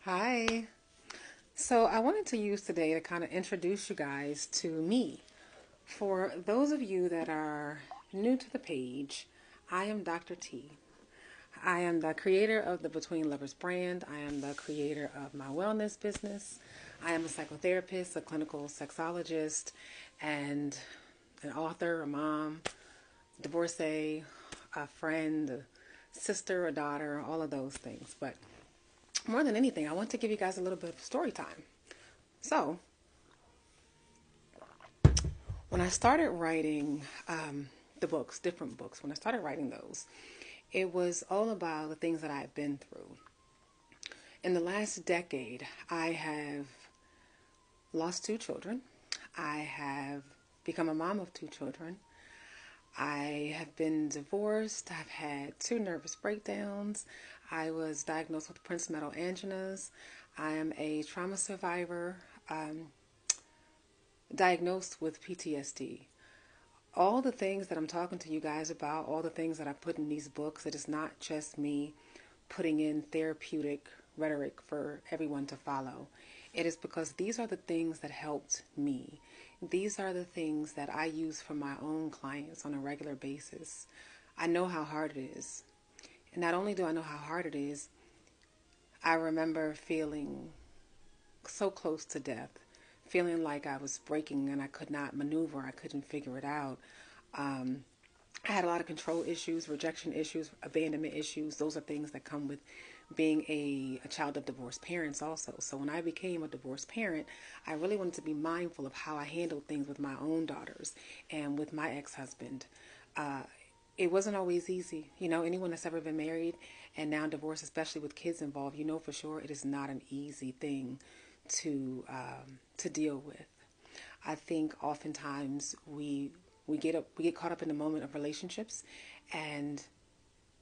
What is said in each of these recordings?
Hi. So I wanted to use today to kind of introduce you guys to me. For those of you that are new to the page, I am Dr. T. I am the creator of the Between Lovers brand. I am the creator of my wellness business. I am a psychotherapist, a clinical sexologist, and an author, a mom, divorcee, a friend, a sister, a daughter, all of those things. But more than anything, I want to give you guys a little bit of story time. So, when I started writing the books, different books, when I started writing those, it was all about the things that I had been through. In the last decade, I have lost two children. I have become a mom of two children. I have been divorced. I've had two nervous breakdowns. I was diagnosed with princemetal angiomas. I am a trauma survivor, diagnosed with PTSD. All the things that I'm talking to you guys about, all the things that I put in these books, it is not just me putting in therapeutic rhetoric for everyone to follow. It is because these are the things that helped me. These are the things that I use for my own clients on a regular basis. I know how hard it is. And not only do I know how hard it is, I remember feeling so close to death, feeling like I was breaking and I could not maneuver, I couldn't figure it out. I had a lot of control issues, rejection issues, abandonment issues. Those are things that come with being a child of divorced parents also. So when I became a divorced parent, I really wanted to be mindful of how I handled things with my own daughters and with my ex-husband. Uh, it wasn't always easy. You know, anyone that's ever been married and now divorced, especially with kids involved, you know for sure it is not an easy thing to deal with. I think oftentimes we get caught up in the moment of relationships, and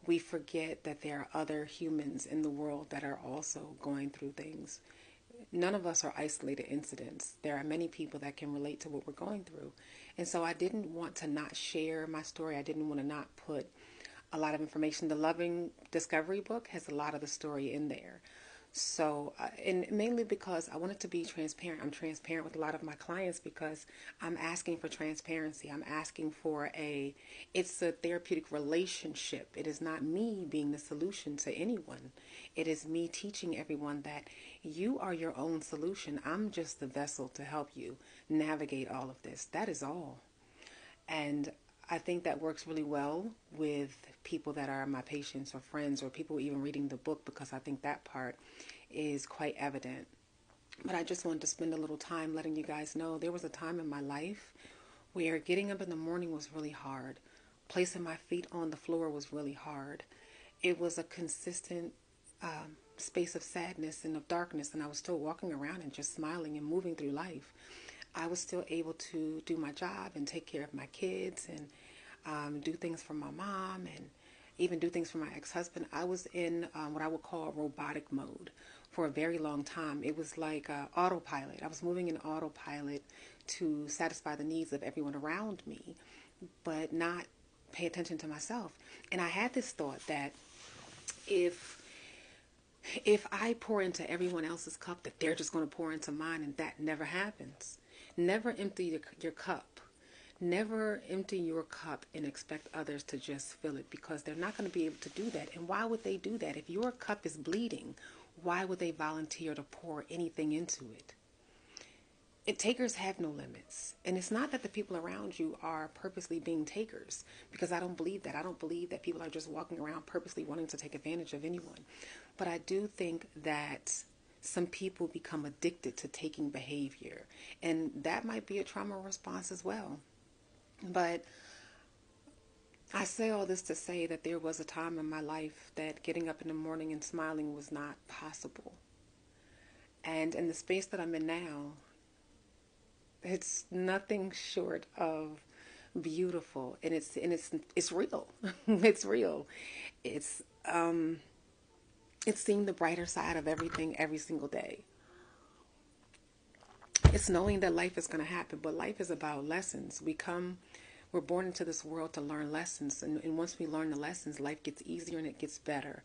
we forget that there are other humans in the world that are also going through things. None of us are isolated incidents. There are many people that can relate to what we're going through. And so I didn't want to not share my story. I didn't want to not put a lot of information. The Loving Discovery book has a lot of the story in there. So, and mainly because I wanted to be transparent. I'm transparent with a lot of my clients because I'm asking for transparency. I'm asking for it's a therapeutic relationship. It is not me being the solution to anyone. It is me teaching everyone that you are your own solution. I'm just the vessel to help you navigate all of this. That is all. And I think that works really well with people that are my patients or friends or people even reading the book because I think that part is quite evident. But I just wanted to spend a little time letting you guys know there was a time in my life where getting up in the morning was really hard. Placing my feet on the floor was really hard. It was a consistent space of sadness and of darkness, and I was still walking around and just smiling and moving through life. I was still able to do my job and take care of my kids and do things for my mom and even do things for my ex-husband. I was in what I would call robotic mode for a very long time. It was like autopilot. I was moving in autopilot to satisfy the needs of everyone around me, but not pay attention to myself. And I had this thought that if if I pour into everyone else's cup, that they're just going to pour into mine, and that never happens. Never empty your cup. Never empty your cup and expect others to just fill it because they're not going to be able to do that. And why would they do that? If your cup is bleeding, why would they volunteer to pour anything into it? Takers have no limits. And it's not that the people around you are purposely being takers, because I don't believe that. I don't believe that people are just walking around purposely wanting to take advantage of anyone. But I do think that some people become addicted to taking behavior, and that might be a trauma response as well. But I say all this to say that there was a time in my life that getting up in the morning and smiling was not possible. And in the space that I'm in now, it's nothing short of beautiful, and it's real. It's real. It's it's seeing the brighter side of everything every single day. It's knowing that life is going to happen, but life is about lessons. We come We're born into this world to learn lessons, and once we learn the lessons, life gets easier and it gets better.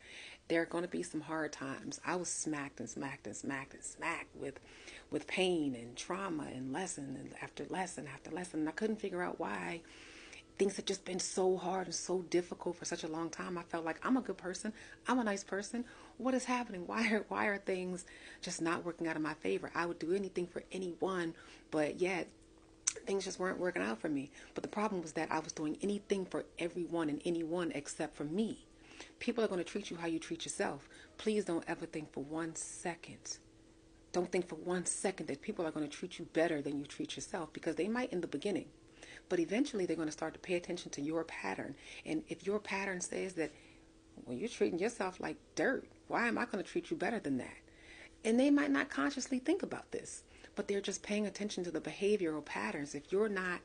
There are going to be some hard times. I was smacked and smacked and smacked and smacked with pain and trauma and lesson and after lesson after lesson. And I couldn't figure out why things had just been so hard and so difficult for such a long time. I felt like I'm a good person. I'm a nice person. What is happening? Why are things just not working out in my favor? I would do anything for anyone, but yet things just weren't working out for me. But the problem was that I was doing anything for everyone and anyone except for me. People are going to treat you how you treat yourself. Please don't ever think for 1 second. Don't think for 1 second that people are going to treat you better than you treat yourself, because they might in the beginning. But eventually they're going to start to pay attention to your pattern. And if your pattern says that, well, you're treating yourself like dirt, why am I going to treat you better than that? And they might not consciously think about this, but they're just paying attention to the behavioral patterns. If you're not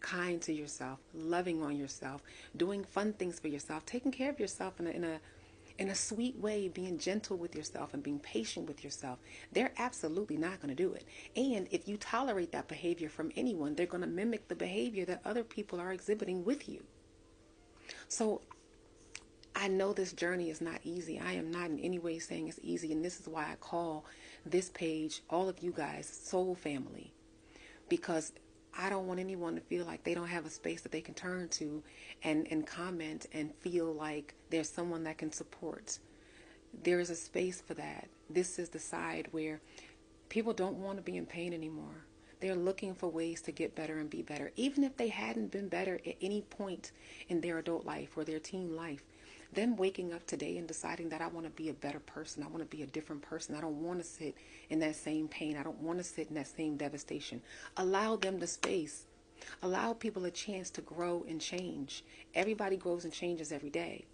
kind to yourself, loving on yourself, doing fun things for yourself, taking care of yourself in a sweet way, being gentle with yourself and being patient with yourself, they're absolutely not going to do it. And if you tolerate that behavior from anyone, they're going to mimic the behavior that other people are exhibiting with you. So I know this journey is not easy. I am not in any way saying it's easy. And this is why I call this page, all of you guys, soul family. Because I don't want anyone to feel like they don't have a space that they can turn to and comment and feel like there's someone that can support. There is a space for that. This is the side where people don't want to be in pain anymore. They're looking for ways to get better and be better. Even if they hadn't been better at any point in their adult life or their teen life, them waking up today and deciding that I want to be a better person, I want to be a different person, I don't want to sit in that same pain, I don't want to sit in that same devastation. Allow them the space. Allow people a chance to grow and change. Everybody grows and changes every day.